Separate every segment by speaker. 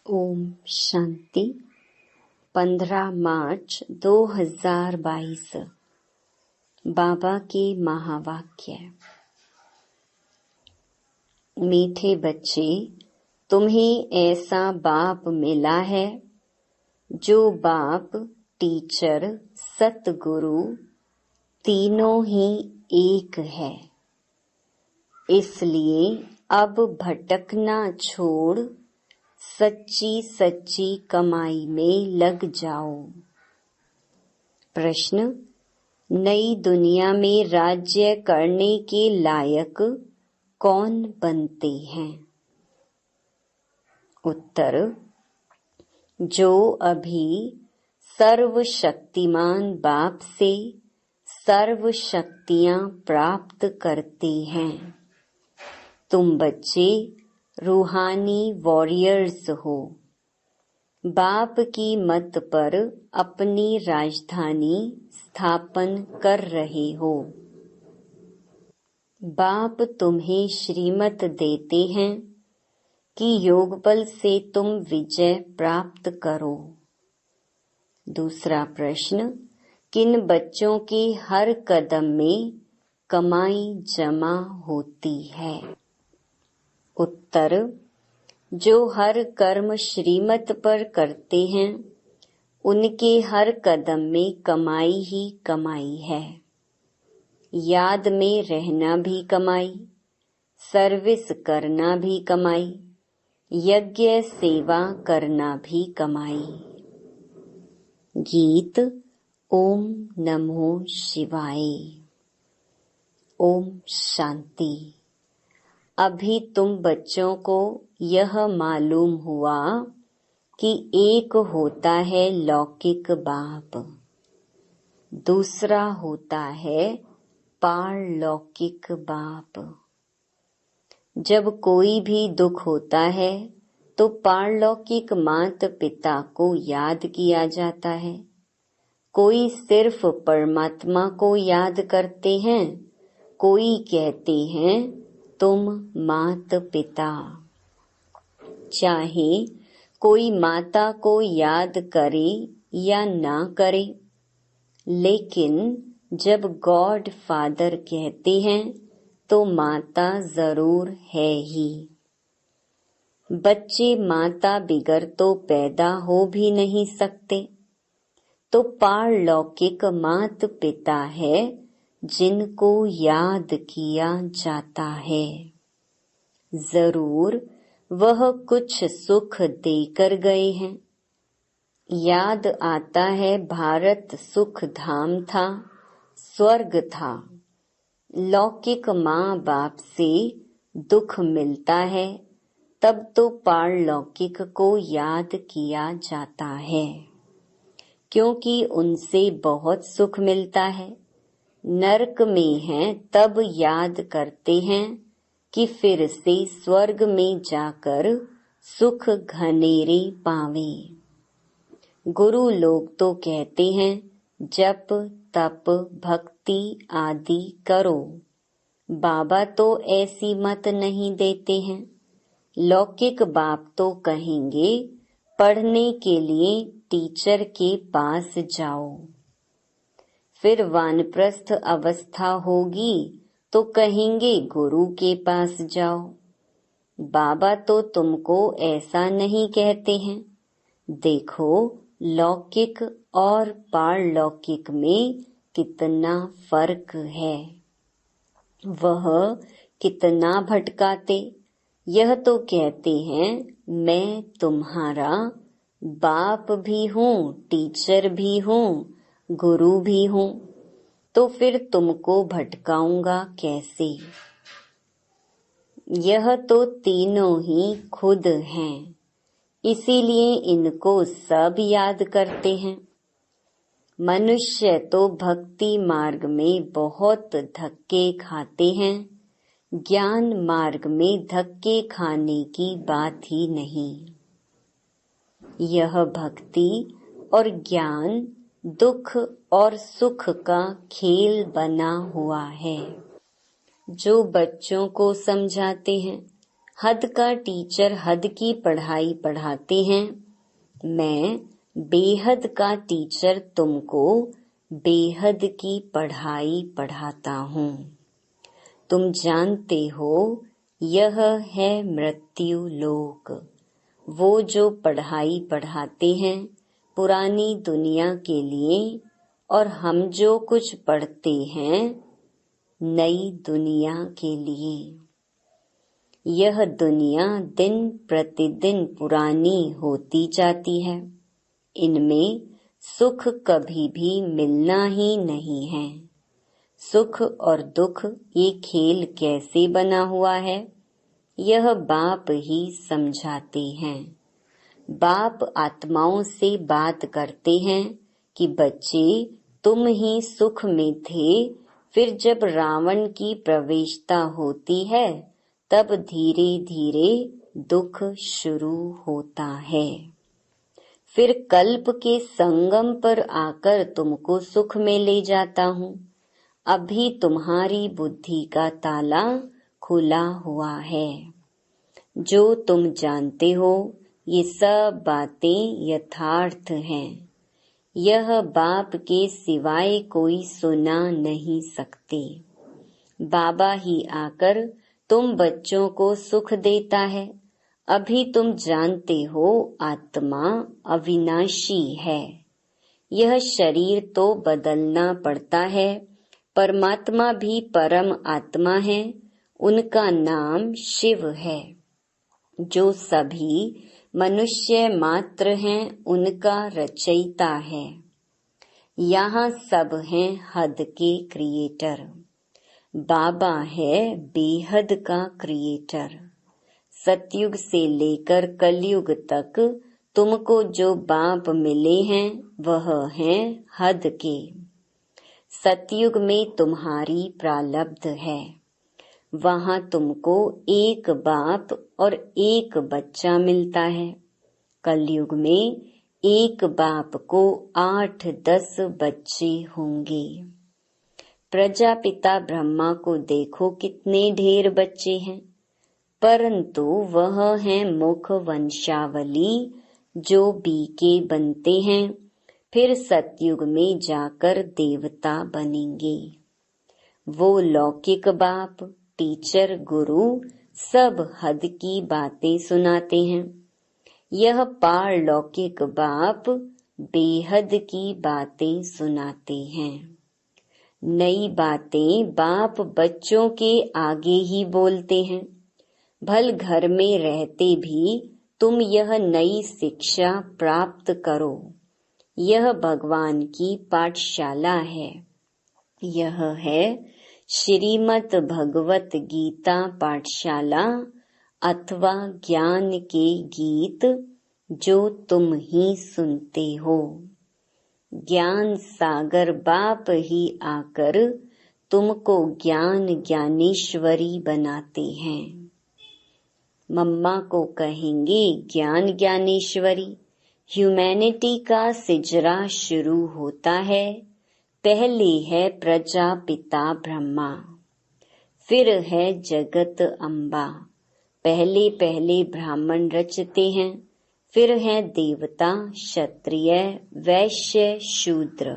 Speaker 1: ओम शांति। 15 मार्च 2022। बाबा के महावाक्य। मीठे बच्चे, तुम्हें ऐसा बाप मिला है जो बाप, टीचर, सतगुरु तीनों ही एक है। इसलिए अब भटकना छोड़ सच्ची सच्ची कमाई में लग जाओ। प्रश्न: नई दुनिया में राज्य करने के लायक कौन बनते हैं? उत्तर: जो अभी सर्वशक्तिमान बाप से सर्व शक्तियां प्राप्त करते हैं। तुम बच्चे रूहानी वॉरियर्स हो। बाप की मत पर अपनी राजधानी स्थापन कर रहे हो। बाप तुम्हें श्रीमत देते हैं कि योग बल से तुम विजय प्राप्त करो। दूसरा प्रश्न: किन बच्चों के हर कदम में कमाई जमा होती है? उत्तर: जो हर कर्म श्रीमत पर करते हैं उनके हर कदम में कमाई ही कमाई है। याद में रहना भी कमाई, सर्विस करना भी कमाई, यज्ञ सेवा करना भी कमाई। गीत। ओम नमो शिवाय। ओम शांति। अभी तुम बच्चों को यह मालूम हुआ कि एक होता है लौकिक बाप, दूसरा होता है पारलौकिक बाप। जब कोई भी दुख होता है तो पारलौकिक माता पिता को याद किया जाता है। कोई सिर्फ परमात्मा को याद करते हैं, कोई कहते हैं तुम माता पिता। चाहे कोई माता को याद करे या ना करे, लेकिन जब गॉड फादर कहते हैं तो माता जरूर है ही। बच्चे माता बिगर तो पैदा हो भी नहीं सकते। तो पारलौकिक माता पिता है जिनको याद किया जाता है। जरूर वह कुछ सुख देकर गए हैं। याद आता है भारत सुख धाम था, स्वर्ग था। लौकिक माँ बाप से दुख मिलता है तब तो पारलौकिक को याद किया जाता है, क्योंकि उनसे बहुत सुख मिलता है। नरक में हैं तब याद करते हैं कि फिर से स्वर्ग में जाकर सुख घनेरे पावे। गुरु लोग तो कहते हैं जप तप भक्ति आदि करो। बाबा तो ऐसी मत नहीं देते हैं। लौकिक बाप तो कहेंगे पढ़ने के लिए टीचर के पास जाओ। फिर वानप्रस्थ अवस्था होगी तो कहेंगे गुरु के पास जाओ। बाबा तो तुमको ऐसा नहीं कहते हैं। देखो लौकिक और पारलौकिक में कितना फर्क है। वह कितना भटकाते। यह तो कहते हैं मैं तुम्हारा बाप भी हूँ, टीचर भी हूँ, गुरु भी हूँ, तो फिर तुमको भटकाऊंगा कैसे? यह तो तीनों ही खुद हैं, इसीलिए इनको सब याद करते हैं। मनुष्य तो भक्ति मार्ग में बहुत धक्के खाते हैं, ज्ञान मार्ग में धक्के खाने की बात ही नहीं। यह भक्ति और ज्ञान दुख और सुख का खेल बना हुआ है। जो बच्चों को समझाते हैं हद का टीचर हद की पढ़ाई पढ़ाते हैं। मैं बेहद का टीचर तुमको बेहद की पढ़ाई पढ़ाता हूँ। तुम जानते हो यह है मृत्यु लोक। वो जो पढ़ाई पढ़ाते हैं पुरानी दुनिया के लिए, और हम जो कुछ पढ़ते हैं नई दुनिया के लिए। यह दुनिया दिन प्रतिदिन पुरानी होती जाती है। इनमें सुख कभी भी मिलना ही नहीं है। सुख और दुख ये खेल कैसे बना हुआ है, यह बाप ही समझाते हैं। बाप आत्माओं से बात करते हैं कि बच्चे तुम ही सुख में थे, फिर जब रावण की प्रवेशता होती है तब धीरे धीरे दुख शुरू होता है। फिर कल्प के संगम पर आकर तुमको सुख में ले जाता हूँ। अभी तुम्हारी बुद्धि का ताला खुला हुआ है। जो तुम जानते हो ये सब बातें यथार्थ हैं। यह बाप के सिवाय कोई सुना नहीं सकते। बाबा ही आकर तुम बच्चों को सुख देता है। अभी तुम जानते हो आत्मा अविनाशी है। यह शरीर तो बदलना पड़ता है। परमात्मा भी परम आत्मा है। उनका नाम शिव है। जो सभी मनुष्य मात्र हैं उनका रचयिता है। यहाँ सब हैं हद के क्रिएटर। बाबा है बेहद का क्रिएटर। सतयुग से लेकर कलयुग तक तुमको जो बाप मिले हैं वह हैं हद के। सतयुग में तुम्हारी प्रारब्ध है। वहाँ तुमको एक बाप और एक बच्चा मिलता है। कलयुग में एक बाप को 8-10 बच्चे होंगे। प्रजापिता ब्रह्मा को देखो कितने ढेर बच्चे हैं, परंतु वह है मुख वंशावली जो बीके बनते हैं, फिर सतयुग में जाकर देवता बनेंगे। वो लौकिक बाप, टीचर, गुरु सब हद की बातें सुनाते हैं। यह पारलौकिक बाप बेहद की बातें सुनाते हैं। नई बातें बाप बच्चों के आगे ही बोलते हैं। भल घर में रहते भी तुम यह नई शिक्षा प्राप्त करो। यह भगवान की पाठशाला है। यह है श्रीमद् भगवत गीता पाठशाला अथवा ज्ञान के गीत जो तुम ही सुनते हो। ज्ञान सागर बाप ही आकर तुमको ज्ञान ज्ञानेश्वरी बनाते हैं। मम्मा को कहेंगे ज्ञान ज्ञानेश्वरी। ह्यूमैनिटी का सिजरा शुरू होता है। पहले है प्रजापिता ब्रह्मा, फिर है जगत अम्बा। पहले पहले ब्राह्मण रचते हैं, फिर है देवता, क्षत्रिय, वैश्य, शूद्र।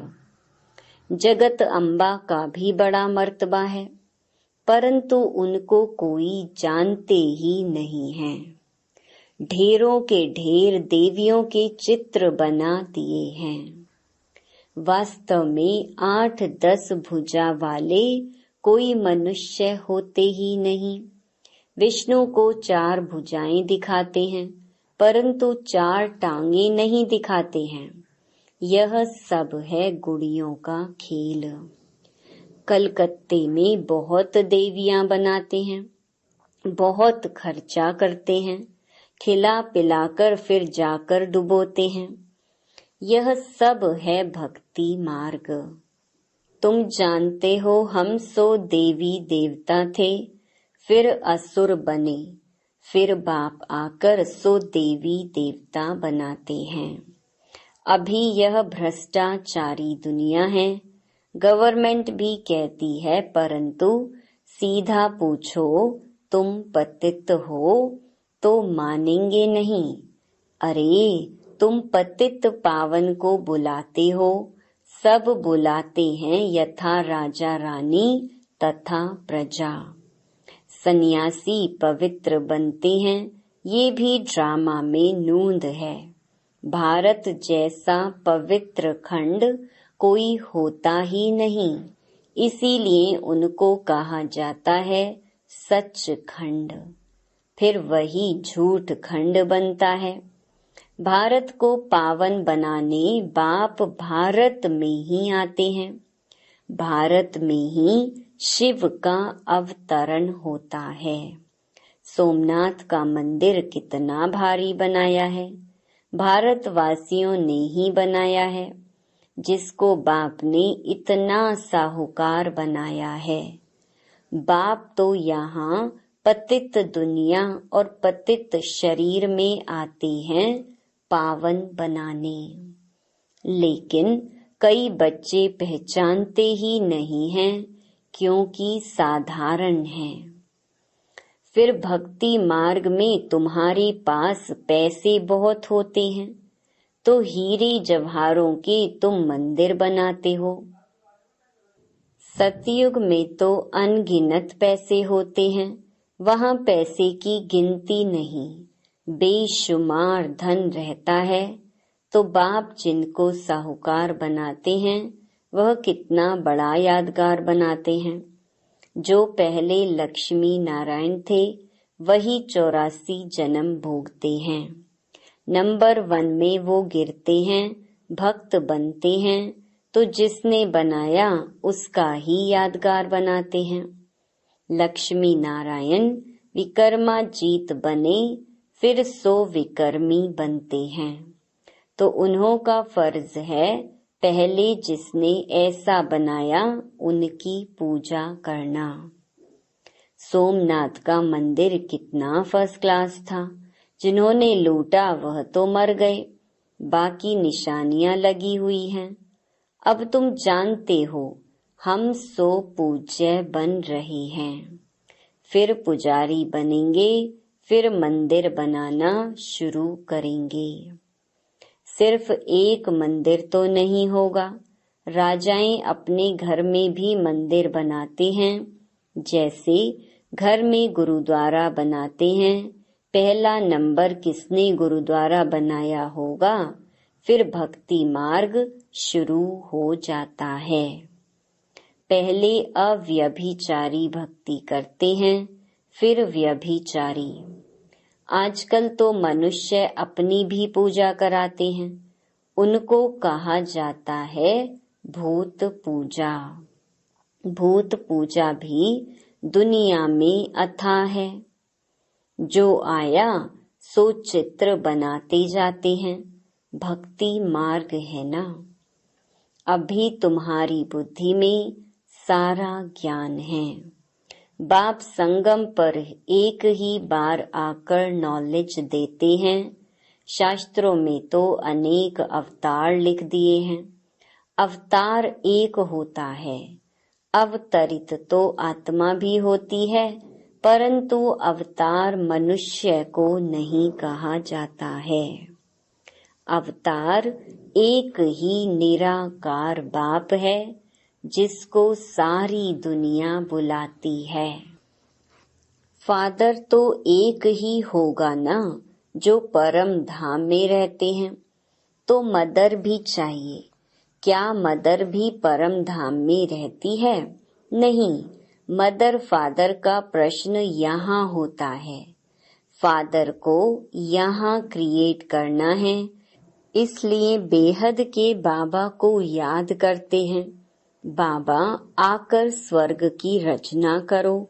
Speaker 1: जगत अम्बा का भी बड़ा मर्तबा है, परंतु उनको कोई जानते ही नहीं है। ढेरों के ढेर देवियों के चित्र बना दिए हैं। वास्तव में 8-10 भुजा वाले कोई मनुष्य होते ही नहीं। विष्णु को 4 भुजाएं दिखाते हैं, परंतु 4 टांगे नहीं दिखाते हैं। यह सब है गुड़ियों का खेल। कलकत्ते में बहुत देवियां बनाते हैं, बहुत खर्चा करते हैं, खिला पिलाकर फिर जाकर डुबोते हैं। यह सब है भक्ति मार्ग। तुम जानते हो हम सो देवी देवता थे, फिर असुर बने, फिर बाप आकर सो देवी देवता बनाते हैं। अभी यह भ्रष्टाचारी दुनिया है। गवर्नमेंट भी कहती है, परंतु सीधा पूछो तुम पतित हो तो मानेंगे नहीं। अरे तुम पतित पावन को बुलाते हो, सब बुलाते हैं यथा राजा रानी तथा प्रजा। सन्यासी पवित्र बनते हैं, ये भी ड्रामा में नूंद है। भारत जैसा पवित्र खंड कोई होता ही नहीं, इसीलिए उनको कहा जाता है सच खंड। फिर वही झूठ खंड बनता है। भारत को पावन बनाने बाप भारत में ही आते हैं। भारत में ही शिव का अवतरण होता है। सोमनाथ का मंदिर कितना भारी बनाया है, भारतवासियों ने ही बनाया है, जिसको बाप ने इतना साहूकार बनाया है। बाप तो यहाँ पतित दुनिया और पतित शरीर में आते हैं पावन बनाने। लेकिन कई बच्चे पहचानते ही नहीं हैं, क्योंकि साधारण हैं। फिर भक्ति मार्ग में तुम्हारे पास पैसे बहुत होते हैं, तो हीरे जवाहरों के तुम मंदिर बनाते हो। सतयुग में तो अनगिनत पैसे होते हैं, वहाँ पैसे की गिनती नहीं, बेशुमार धन रहता है। तो बाप जिनको साहूकार बनाते हैं, वह कितना बड़ा यादगार बनाते हैं। जो पहले लक्ष्मी नारायण थे, वही 84 जन्म भोगते हैं। नंबर 1 में वो गिरते हैं, भक्त बनते हैं, तो जिसने बनाया उसका ही यादगार बनाते हैं। लक्ष्मी नारायण विक्रमाजीत बने, फिर 100 विक्रमी बनते हैं। तो उन्हों का फर्ज है पहले जिसने ऐसा बनाया उनकी पूजा करना। सोमनाथ का मंदिर कितना फर्स्ट क्लास था, जिन्होंने लूटा वह तो मर गए, बाकी निशानियां लगी हुई हैं। अब तुम जानते हो हम 100 पूज्य बन रहे हैं, फिर पुजारी बनेंगे, फिर मंदिर बनाना शुरू करेंगे। सिर्फ एक मंदिर तो नहीं होगा, राजाएं अपने घर में भी मंदिर बनाते हैं। जैसे घर में गुरुद्वारा बनाते हैं, पहला नंबर किसने गुरुद्वारा बनाया होगा, फिर भक्ति मार्ग शुरू हो जाता है। पहले अव्यभिचारी भक्ति करते हैं, फिर व्यभिचारी। आजकल तो मनुष्य अपनी भी पूजा कराते हैं, उनको कहा जाता है भूत पूजा। भूत पूजा भी दुनिया में अथाह है। जो आया सो चित्र बनाते जाते हैं, भक्ति मार्ग है ना। अभी तुम्हारी बुद्धि में सारा ज्ञान है। बाप संगम पर एक ही बार आकर नॉलेज देते हैं। शास्त्रों में तो अनेक अवतार लिख दिए हैं। अवतार एक होता है, अवतरित तो आत्मा भी होती है, परंतु अवतार मनुष्य को नहीं कहा जाता है। अवतार एक ही निराकार बाप है, जिसको सारी दुनिया बुलाती है। फादर तो एक ही होगा ना, जो परम धाम में रहते हैं। तो मदर भी चाहिए। क्या मदर भी परम धाम में रहती है? नहीं, मदर फादर का प्रश्न यहाँ होता है। फादर को यहाँ क्रिएट करना है, इसलिए बेहद के बाबा को याद करते हैं। बाबा आकर स्वर्ग की रचना करो,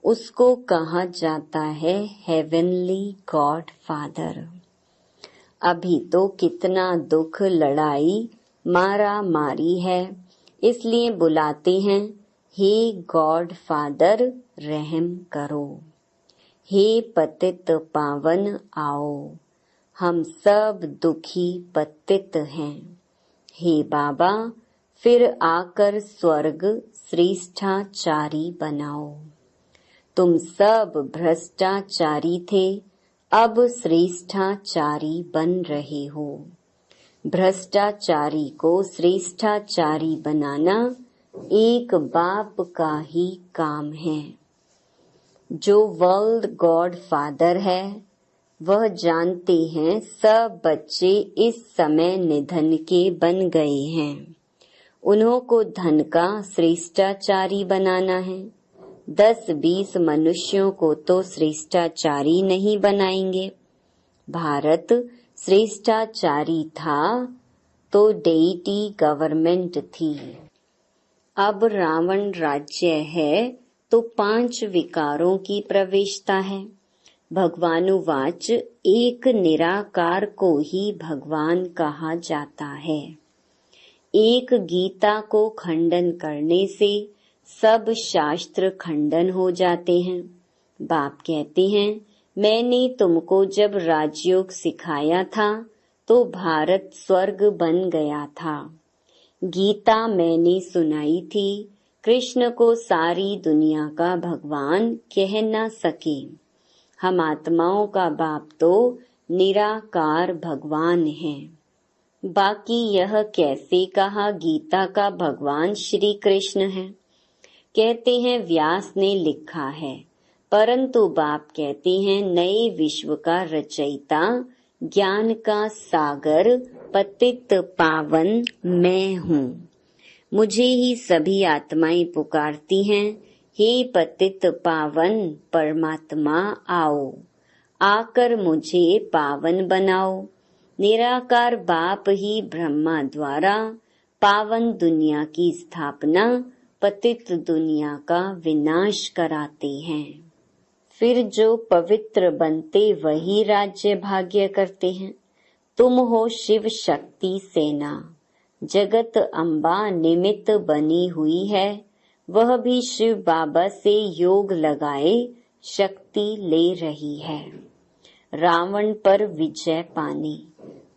Speaker 1: उसको कहा जाता है हेवनली गॉड फादर। अभी तो कितना दुख, लड़ाई, मारा मारी है, इसलिए बुलाते हैं हे गॉड फादर रहम करो। हे पतित पावन आओ, हम सब दुखी पतित हैं। हे बाबा फिर आकर स्वर्ग श्रेष्ठाचारी बनाओ। तुम सब भ्रष्टाचारी थे, अब श्रेष्ठाचारी बन रहे हो। भ्रष्टाचारी को श्रेष्ठाचारी बनाना एक बाप का ही काम है। जो वर्ल्ड गॉड फादर है वह जानते हैं सब बच्चे इस समय निधन के बन गए हैं। उन्हों को धन का श्रेष्ठाचारी बनाना है। 10-20 मनुष्यों को तो श्रेष्ठाचारी नहीं बनाएंगे। भारत श्रेष्ठाचारी था तो डेइटी गवर्नमेंट थी। अब रावण राज्य है तो 5 विकारों की प्रवेशता है। भगवानुवाच एक निराकार को ही भगवान कहा जाता है। एक गीता को खंडन करने से सब शास्त्र खंडन हो जाते हैं। बाप कहते हैं, मैंने तुमको जब राजयोग सिखाया था तो भारत स्वर्ग बन गया था। गीता मैंने सुनाई थी। कृष्ण को सारी दुनिया का भगवान कह न सके। हम आत्माओं का बाप तो निराकार भगवान है। बाकी यह कैसे कहा गीता का भगवान श्री कृष्ण है? कहते हैं व्यास ने लिखा है, परंतु बाप कहते हैं नए विश्व का रचयिता, ज्ञान का सागर, पतित पावन मैं हूँ। मुझे ही सभी आत्माएं पुकारती हैं, हे पतित पावन परमात्मा आओ, आकर मुझे पावन बनाओ। निराकार बाप ही ब्रह्मा द्वारा पावन दुनिया की स्थापना, पतित दुनिया का विनाश कराते हैं। फिर जो पवित्र बनते वही राज्य भाग्य करते हैं। तुम हो शिव शक्ति सेना, जगत अम्बा निमित्त बनी हुई है। वह भी शिव बाबा से योग लगाए शक्ति ले रही है। रावण पर विजय पाने,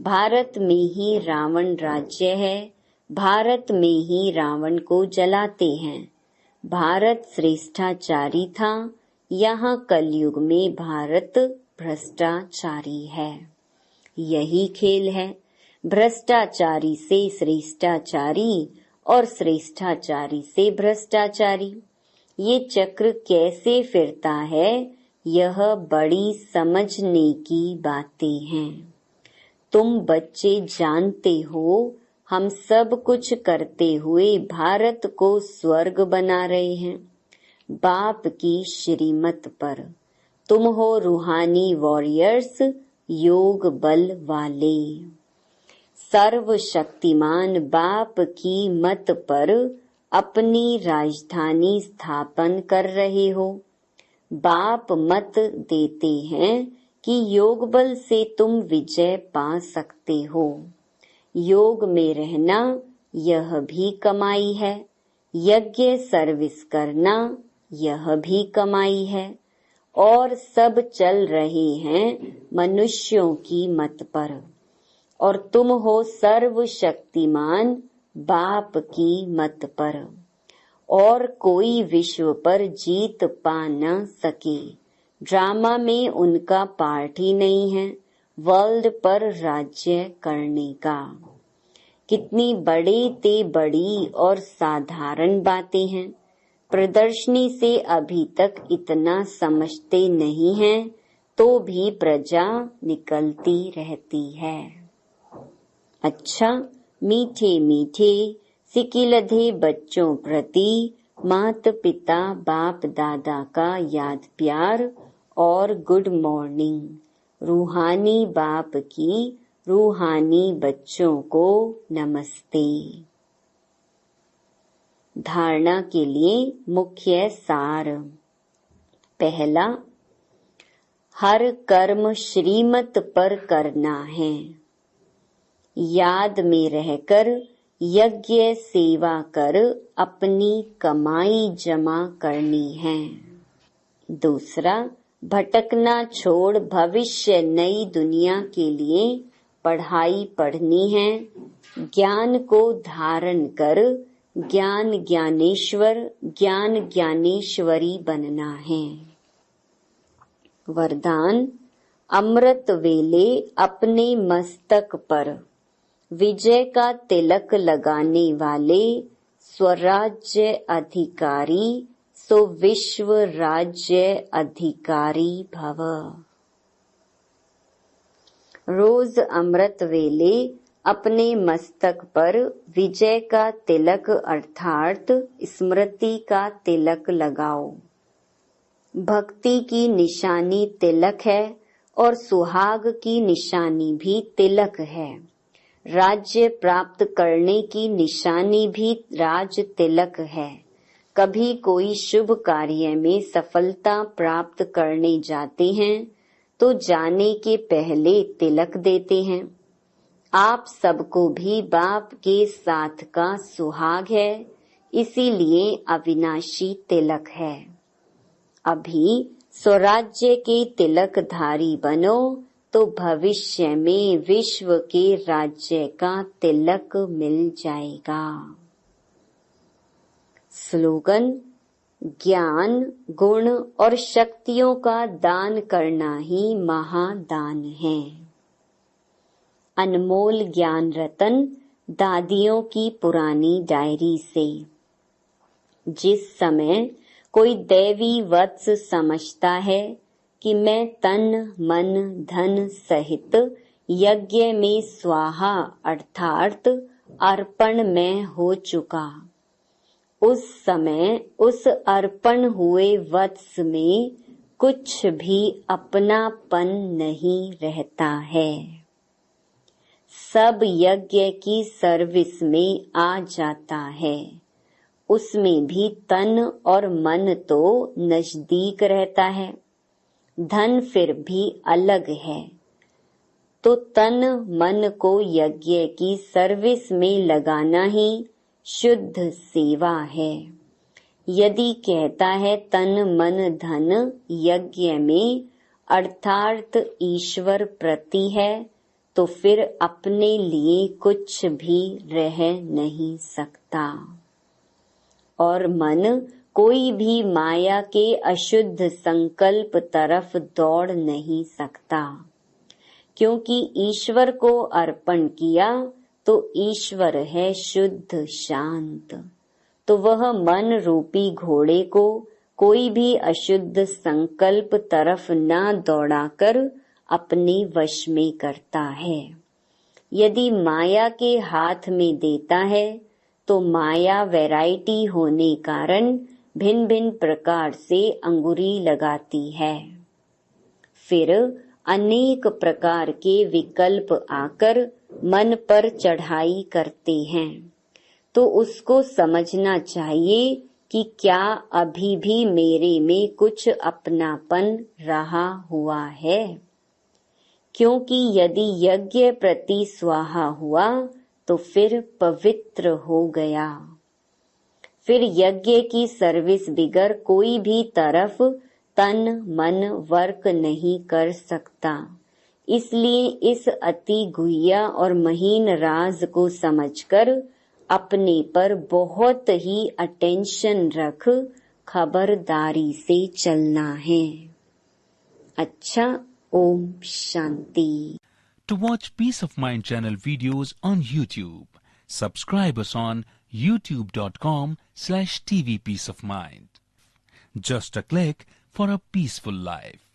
Speaker 1: भारत में ही रावण राज्य है। भारत में ही रावण को जलाते हैं। भारत श्रेष्ठाचारी था, यहाँ कलयुग में भारत भ्रष्टाचारी है। यही खेल है, भ्रष्टाचारी से श्रेष्ठाचारी और श्रेष्ठाचारी से भ्रष्टाचारी। ये चक्र कैसे फिरता है, यह बड़ी समझने की बातें हैं। तुम बच्चे जानते हो, हम सब कुछ करते हुए भारत को स्वर्ग बना रहे हैं बाप की श्रीमत पर। तुम हो रूहानी वॉरियर्स, योग बल वाले। सर्वशक्तिमान बाप की मत पर अपनी राजधानी स्थापन कर रहे हो। बाप मत देते हैं कि योग बल से तुम विजय पा सकते हो। योग में रहना यह भी कमाई है। यज्ञ सर्विस करना यह भी कमाई है। और सब चल रहे हैं मनुष्यों की मत पर, और तुम हो सर्वशक्तिमान बाप की मत पर। और कोई विश्व पर जीत पा न सके। ड्रामा में उनका पार्ट ही नहीं है वर्ल्ड पर राज्य करने का। कितनी बड़ी ते बड़ी और साधारण बातें हैं। प्रदर्शनी से अभी तक इतना समझते नहीं हैं, तो भी प्रजा निकलती रहती है। अच्छा, मीठे मीठे सिकिलधे बच्चों प्रति माता पिता बाप दादा का याद प्यार और गुड मॉर्निंग। रूहानी बाप की रूहानी बच्चों को नमस्ते। धारणा के लिए मुख्य सार। पहला, हर कर्म श्रीमत पर करना है। याद में रहकर यज्ञ सेवा कर अपनी कमाई जमा करनी है। दूसरा, भटकना छोड़ भविष्य नई दुनिया के लिए पढ़ाई पढ़नी है। ज्ञान को धारण कर ज्ञान ज्ञानेश्वर ज्ञान ज्ञानेश्वरी बनना है। वरदान। अमृत वेले अपने मस्तक पर विजय का तिलक लगाने वाले स्वराज्य अधिकारी सो विश्व राज्य अधिकारी भव। रोज अमृत वेले अपने मस्तक पर विजय का तिलक अर्थात स्मृति का तिलक लगाओ। भक्ति की निशानी तिलक है और सुहाग की निशानी भी तिलक है। राज्य प्राप्त करने की निशानी भी राज तिलक है। कभी कोई शुभ कार्य में सफलता प्राप्त करने जाते हैं तो जाने के पहले तिलक देते हैं। आप सबको भी बाप के साथ का सुहाग है, इसीलिए अविनाशी तिलक है। अभी स्वराज्य के तिलकधारी बनो तो भविष्य में विश्व के राज्य का तिलक मिल जाएगा। स्लोगन। ज्ञान, गुण और शक्तियों का दान करना ही महादान है। अनमोल ज्ञान रतन दादियों की पुरानी डायरी से। जिस समय कोई दैवी वत्स समझता है कि मैं तन मन धन सहित यज्ञ में स्वाहा अर्थात अर्पण में हो चुका, उस समय उस अर्पण हुए वत्स में कुछ भी अपनापन नहीं रहता है। सब यज्ञ की सर्विस में आ जाता है। उसमें भी तन और मन तो नजदीक रहता है, धन फिर भी अलग है। तो तन मन को यज्ञ की सर्विस में लगाना ही शुद्ध सेवा है। यदि कहता है तन मन धन यज्ञ में अर्थात ईश्वर प्रति है, तो फिर अपने लिए कुछ भी रह नहीं सकता। और मन कोई भी माया के अशुद्ध संकल्प तरफ दौड़ नहीं सकता, क्योंकि ईश्वर को अर्पण किया तो ईश्वर है शुद्ध शांत। तो वह मन रूपी घोड़े को कोई भी अशुद्ध संकल्प तरफ ना दौड़ाकर अपने वश में करता है। यदि माया के हाथ में देता है तो माया वैरायटी होने कारण भिन्न भिन्न प्रकार से अंगुरी लगाती है। फिर अनेक प्रकार के विकल्प आकर मन पर चढ़ाई करते हैं, तो उसको समझना चाहिए कि क्या अभी भी मेरे में कुछ अपनापन रहा हुआ है। क्योंकि यदि यज्ञ प्रति स्वाहा हुआ तो फिर पवित्र हो गया। फिर यज्ञ की सर्विस बिगर कोई भी तरफ तन मन वर्क नहीं कर सकता। इसलिए इस अति गुह्य और महीन राज को समझकर अपने पर बहुत ही अटेंशन रख खबरदारी से चलना है। अच्छा, Om Shanti.
Speaker 2: To watch Peace of Mind channel videos on YouTube, subscribe us on youtube.com/tvpeaceofmind. Just a click for a peaceful life.